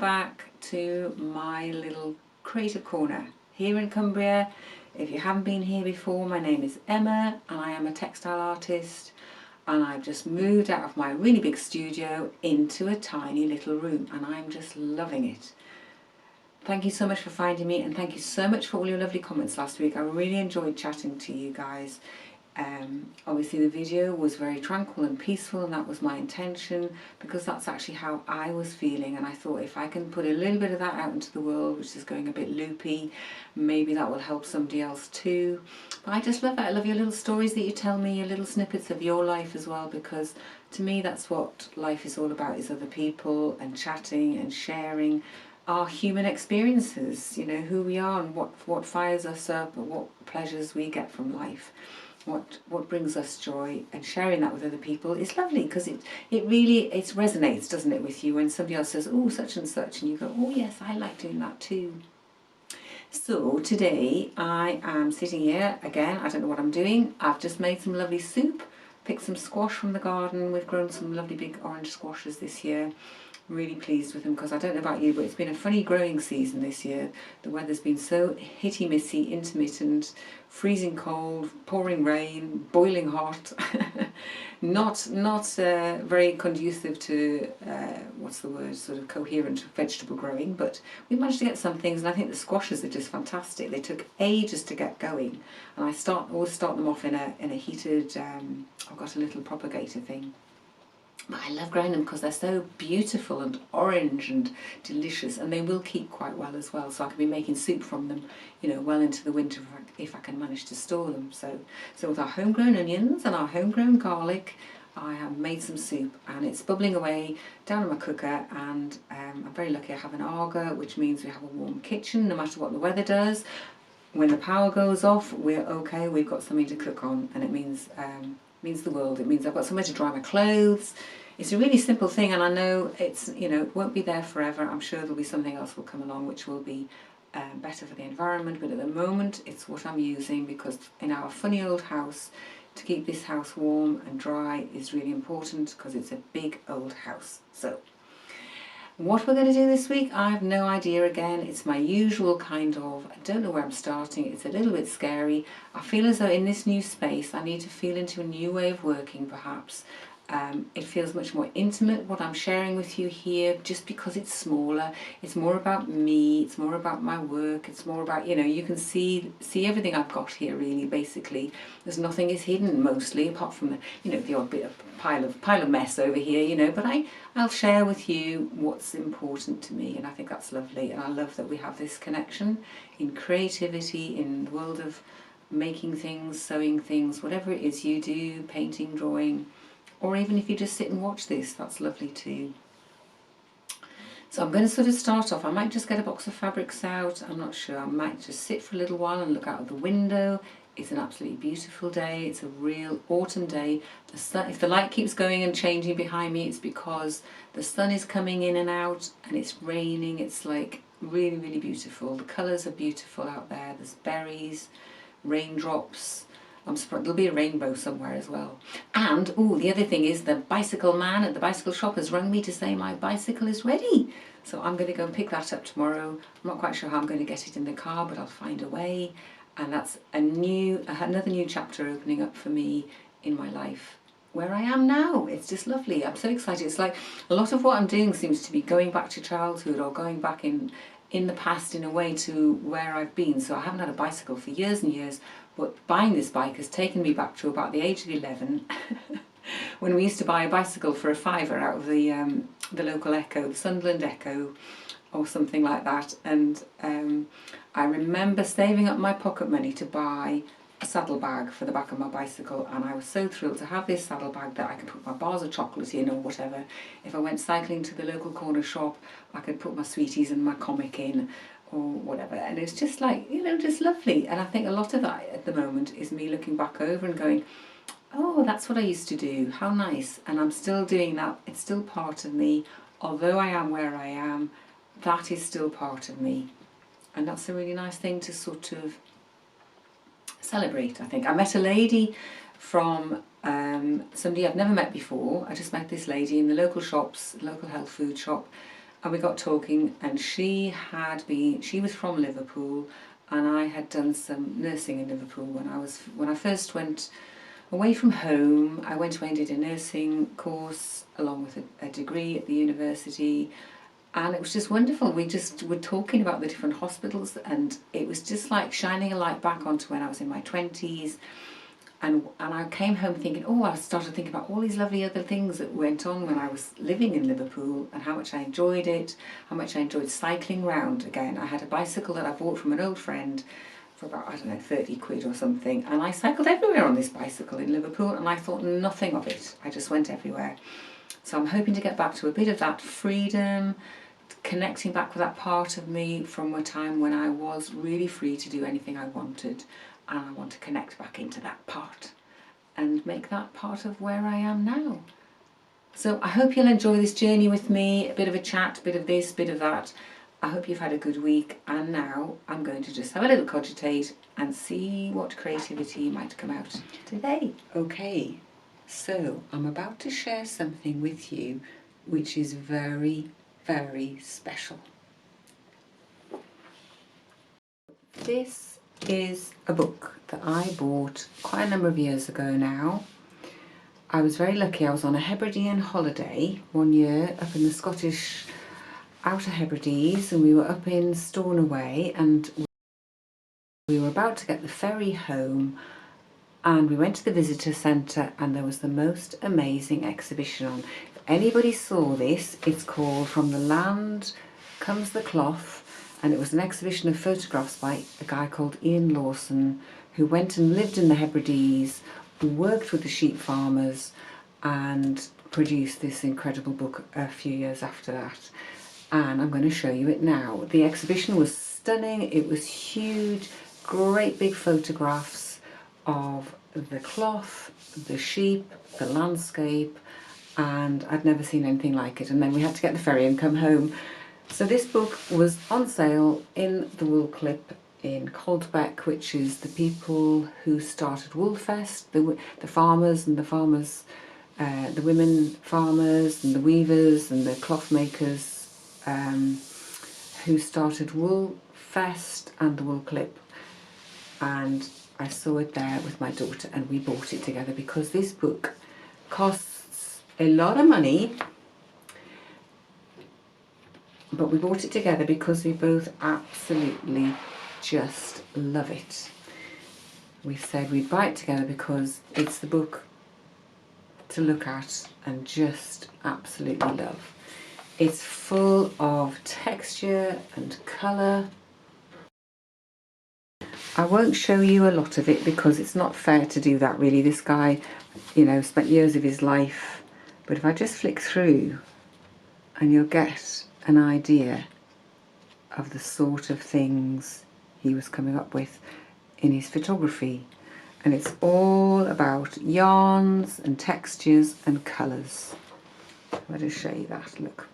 back to my little creative corner here in Cumbria. If you haven't been here before, my name is Emma and I am a textile artist, and I've just moved out of my really big studio into a tiny little room and I'm just loving it. Thank you so much for finding me, and thank you so much for all your lovely comments last week. I really enjoyed chatting to you guys. Obviously the video was very tranquil and peaceful, and that was my intention because that's actually how I was feeling, and I thought if I can put a little bit of that out into the world, which is going a bit loopy, maybe that will help somebody else too. But I just love it. I love your little stories that you tell me, your little snippets of your life as well, because to me that's what life is all about, is other people and chatting and sharing our human experiences, you know, who we are and what fires us up and what pleasures we get from life. What brings us joy, and sharing that with other people is lovely, because it really resonates, doesn't it, with you when somebody else says, oh, such and such, and you go, oh yes, I like doing that too. So today I am sitting here again. I don't know what I'm doing. I've just made some lovely soup, picked some squash from the garden. We've grown some lovely big orange squashes this year. Really pleased with them, because I don't know about you, but it's been a funny growing season this year. The weather's been so hitty missy, intermittent, freezing cold, pouring rain, boiling hot. not very conducive to what's the word, sort of coherent vegetable growing, but we managed to get some things, and I think the squashes are just fantastic. They took ages to get going, and I always start them off in a heated I've got a little propagator thing. But I love growing them because they're so beautiful and orange and delicious, and they will keep quite well as well. So I can be making soup from them, you know, well into the winter if I can manage to store them. So with our homegrown onions and our homegrown garlic, I have made some soup, and it's bubbling away down in my cooker. And I'm very lucky I have an Aga, which means we have a warm kitchen no matter what the weather does. When the power goes off, we're okay. We've got something to cook on, and it means the world. It means I've got somewhere to dry my clothes. It's a really simple thing, and I know it's, you know, it won't be there forever. I'm sure there'll be something else will come along which will be better for the environment, but at the moment it's what I'm using, because in our funny old house, to keep this house warm and dry is really important, because it's a big old house. So what we're going to do this week, I have no idea. Again, it's my usual kind of, I don't know where I'm starting. It's a little bit scary. I feel as though in this new space I need to feel into a new way of working, perhaps. It feels much more intimate, what I'm sharing with you here, just because it's smaller. It's more about me, it's more about my work, it's more about, you know, you can see everything I've got here really, basically. There's nothing is hidden mostly, apart from the, you know, the odd bit of pile of mess over here, you know, but I'll share with you what's important to me, and I think that's lovely. And I love that we have this connection in creativity, in the world of making things, sewing things, whatever it is you do, painting, drawing, or even if you just sit and watch this, that's lovely too. So I'm going to sort of start off. I might just get a box of fabrics out, I'm not sure. I might just sit for a little while and look out of the window. It's an absolutely beautiful day. It's a real autumn day. The sun, if the light keeps going and changing behind me, it's because the sun is coming in and out, and it's raining. It's like really, really beautiful. The colours are beautiful out there. There's berries, raindrops. I'm surprised there'll be a rainbow somewhere as well. And oh, the other thing is the bicycle man at the bicycle shop has rung me to say my bicycle is ready. So I'm going to go and pick that up tomorrow. I'm not quite sure how I'm going to get it in the car, but I'll find a way. And that's another new chapter opening up for me in my life, where I am now. It's just lovely. I'm so excited. It's like a lot of what I'm doing seems to be going back to childhood, or going back in the past in a way to where I've been. So I haven't had a bicycle for years and years, but buying this bike has taken me back to about the age of 11 when we used to buy a bicycle for a £5 out of the local Echo, the Sunderland Echo or something like that. And I remember saving up my pocket money to buy a saddlebag for the back of my bicycle, and I was so thrilled to have this saddlebag that I could put my bars of chocolate in or whatever. If I went cycling to the local corner shop, I could put my sweeties and my comic in or whatever, and it's just like, you know, just lovely. And I think a lot of that at the moment is me looking back over and going, oh, that's what I used to do, how nice. And I'm still doing that. It's still part of me. Although I am where I am, that is still part of me, and that's a really nice thing to sort of celebrate. I think I met a lady from somebody I've never met before. I just met this lady in the local shops, local health food shop, and we got talking, and she was from Liverpool, and I had done some nursing in Liverpool when I first went away from home. I went away and did a nursing course along with a degree at the university, and it was just wonderful. We just were talking about the different hospitals, and it was just like shining a light back onto when I was in my 20s. And I came home thinking, oh, I started thinking about all these lovely other things that went on when I was living in Liverpool, and how much I enjoyed it, how much I enjoyed cycling round again. I had a bicycle that I bought from an old friend for about, I don't know, 30 quid or something, and I cycled everywhere on this bicycle in Liverpool, and I thought nothing of it. I just went everywhere. So I'm hoping to get back to a bit of that freedom, connecting back with that part of me from a time when I was really free to do anything I wanted. And I want to connect back into that part and make that part of where I am now. So I hope you'll enjoy this journey with me, a bit of a chat, a bit of this, a bit of that. I hope you've had a good week, and now I'm going to just have a little cogitate and see what creativity might come out today. Okay, so I'm about to share something with you which is very, very special. This is a book that I bought quite a number of years ago now. I was very lucky. I was on a Hebridean holiday one year up in the Scottish Outer Hebrides, and we were up in Stornoway, and we were about to get the ferry home, and we went to the visitor centre, and there was the most amazing exhibition on. If anybody saw this, it's called From the Land Comes the Cloth, and it was an exhibition of photographs by a guy called Ian Lawson, who went and lived in the Hebrides, worked with the sheep farmers, and produced this incredible book a few years after that. And I'm going to show you it now. The exhibition was stunning. It was huge, great big photographs of the cloth, the sheep, the landscape, and I'd never seen anything like it. And then we had to get the ferry and come home. So this book was on sale in the Wool Clip in Coldbeck, which is the people who started Woolfest, the farmers and the women farmers and the weavers and the cloth makers who started Woolfest and the Wool Clip. And I saw it there with my daughter, and we bought it together because this book costs a lot of money. But we bought it together because we both absolutely just love it. We said we'd buy it together because it's the book to look at and just absolutely love. It's full of texture and colour. I won't show you a lot of it because it's not fair to do that really. This guy, you know, spent years of his life. But if I just flick through, and you'll get an idea of the sort of things he was coming up with in his photography. And it's all about yarns and textures and colours. I'll just show you that, look.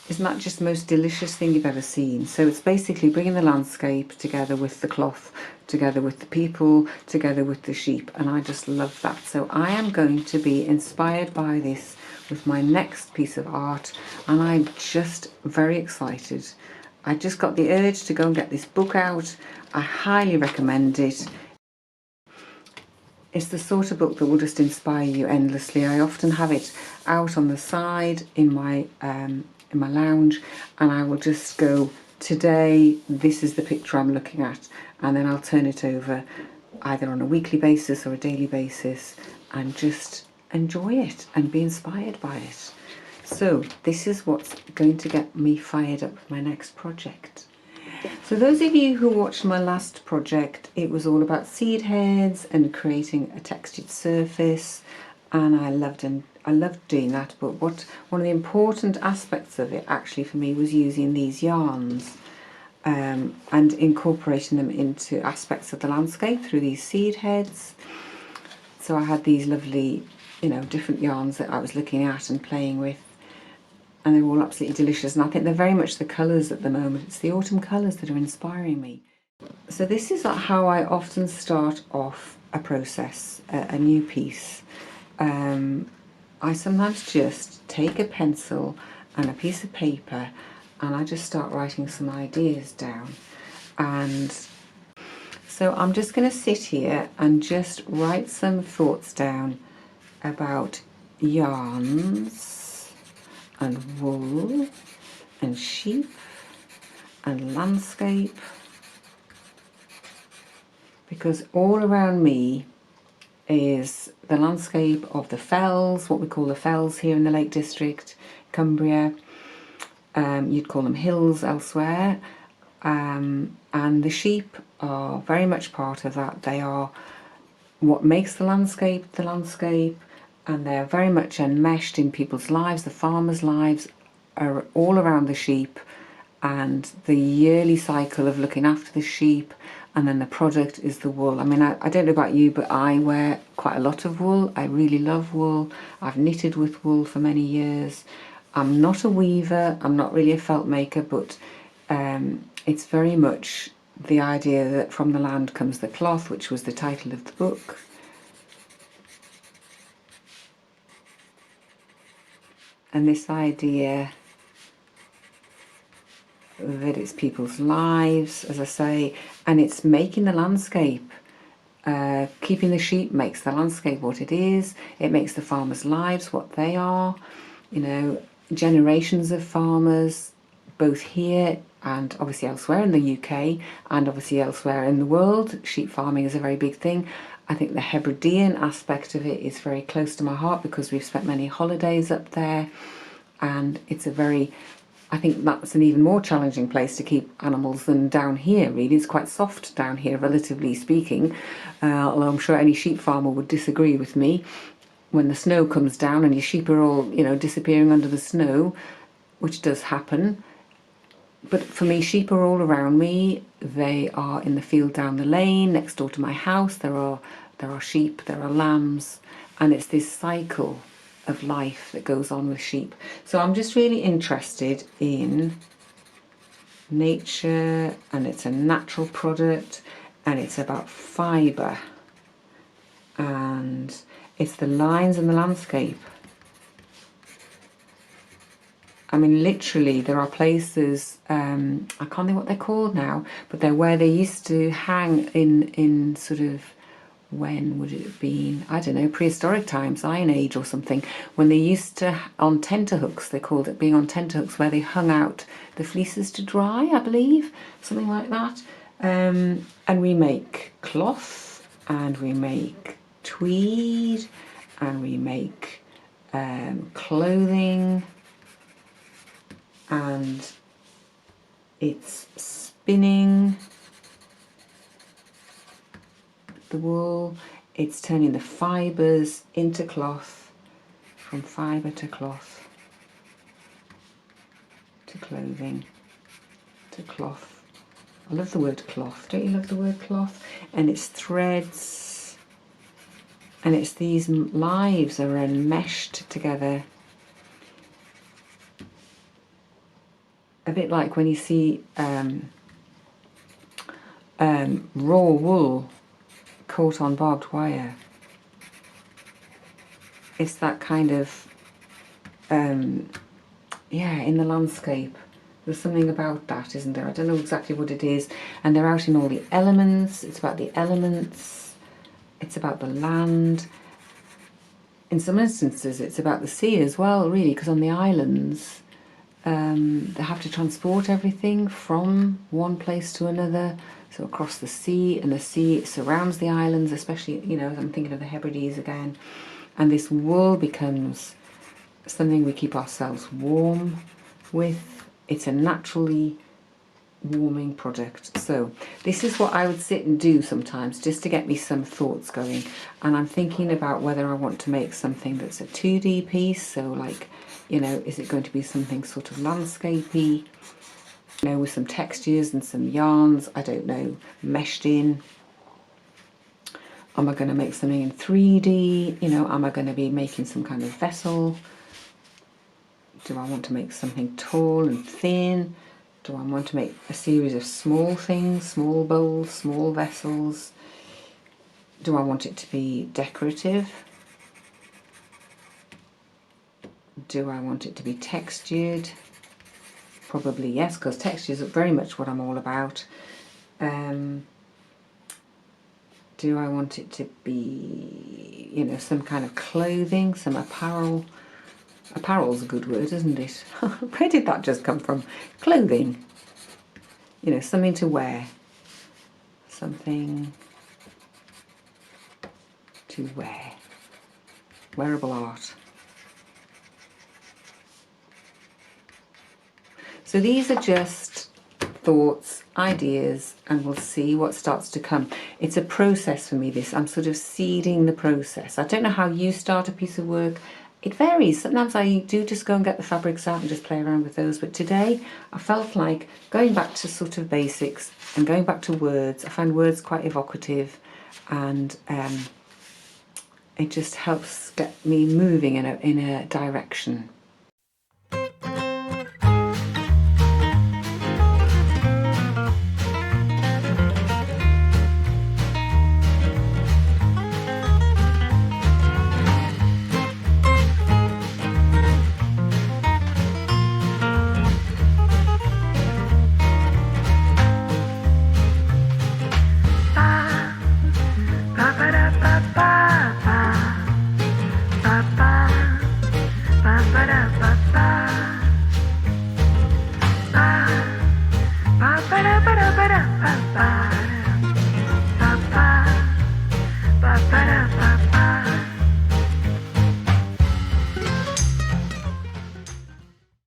Isn't that just the most delicious thing you've ever seen? So it's basically bringing the landscape together with the cloth, together with the people, together with the sheep, and I just love that. So I am going to be inspired by this with my next piece of art, and I'm just very excited. I just got the urge to go and get this book out. I highly recommend it. It's the sort of book that will just inspire you endlessly. I often have it out on the side in my lounge, and I will just go, today this is the picture I'm looking at, and then I'll turn it over either on a weekly basis or a daily basis and just enjoy it and be inspired by it. So this is what's going to get me fired up for my next project. So those of you who watched my last project, it was all about seed heads and creating a textured surface, and I loved doing that. But one of the important aspects of it actually for me was using these yarns and incorporating them into aspects of the landscape through these seed heads. So I had these lovely, you know, different yarns that I was looking at and playing with, and they're all absolutely delicious, and I think they're very much the colours at the moment. It's the autumn colours that are inspiring me. So this is how I often start off a process, a new piece. I sometimes just take a pencil and a piece of paper and I just start writing some ideas down. And so I'm just going to sit here and just write some thoughts down about yarns and wool and sheep and landscape, because all around me is the landscape of the fells, what we call the fells here in the Lake District, Cumbria. You'd call them hills elsewhere, and the sheep are very much part of that. They are what makes the landscape, and they're very much enmeshed in people's lives. The farmers' lives are all around the sheep, and the yearly cycle of looking after the sheep, and then the product is the wool. I mean, I don't know about you, but I wear quite a lot of wool. I really love wool. I've knitted with wool for many years. I'm not a weaver, I'm not really a felt maker, but it's very much the idea that from the land comes the cloth, which was the title of the book. And this idea that it's people's lives, as I say, and it's making the landscape. Keeping the sheep makes the landscape what it is. It makes the farmers' lives what they are. You know, generations of farmers, both here and obviously elsewhere in the UK, and obviously elsewhere in the world. Sheep farming is a very big thing. I think the Hebridean aspect of it is very close to my heart because we've spent many holidays up there, and it's a very, I think that's an even more challenging place to keep animals than down here, really. It's quite soft down here, relatively speaking, although I'm sure any sheep farmer would disagree with me. When the snow comes down and your sheep are all, you know, disappearing under the snow, which does happen. But for me, sheep are all around me. They are in the field down the lane, next door to my house. There are sheep, there are lambs, and it's this cycle of life that goes on with sheep. So I'm just really interested in nature, and it's a natural product, and it's about fibre, and it's the lines and the landscape. I mean, literally, there are places, I can't think what they're called now, but they're where they used to hang in sort of, when would it have been? I don't know, prehistoric times, Iron Age or something, when they used to, on tenterhooks, they called it being on tenterhooks, where they hung out the fleeces to dry, I believe, something like that. And we make cloth, and we make tweed, and we make clothing, and it's spinning the wool, it's turning the fibres into cloth, from fibre to cloth, to clothing, to cloth. I love the word cloth, don't you love the word cloth? And it's threads, and it's these lives are enmeshed together. A bit like when you see raw wool caught on barbed wire. It's that kind of, yeah, in the landscape. There's something about that, isn't there? I don't know exactly what it is. And they're out in all the elements. It's about the elements. It's about the land. In some instances, it's about the sea as well, really, because on the islands, they have to transport everything from one place to another, so across the sea, and the sea surrounds the islands, especially, you know, I'm thinking of the Hebrides again, and this wool becomes something we keep ourselves warm with. It's a naturally warming product. So this is what I would sit and do sometimes just to get me some thoughts going, and I'm thinking about whether I want to make something that's a 2D piece, so like, you know, is it going to be something sort of landscapey, you know, with some textures and some yarns, I don't know, meshed in? Am I going to make something in 3D? You know, am I going to be making some kind of vessel? Do I want to make something tall and thin? Do I want to make a series of small things, small bowls, small vessels? Do I want it to be decorative? Do I want it to be textured? Probably yes, because textures are very much what I'm all about. Do I want it to be, you know, some kind of clothing, some apparel? Apparel's a good word, isn't it? Where did that just come from? Clothing. You know, something to wear. Something to wear. Wearable art. So these are just thoughts, ideas, and we'll see what starts to come. It's a process for me, this. I'm sort of seeding the process. I don't know how you start a piece of work. It varies. Sometimes I do just go and get the fabrics out and just play around with those. But today I felt like going back to sort of basics and going back to words. I find words quite evocative, and it just helps get me moving in a direction.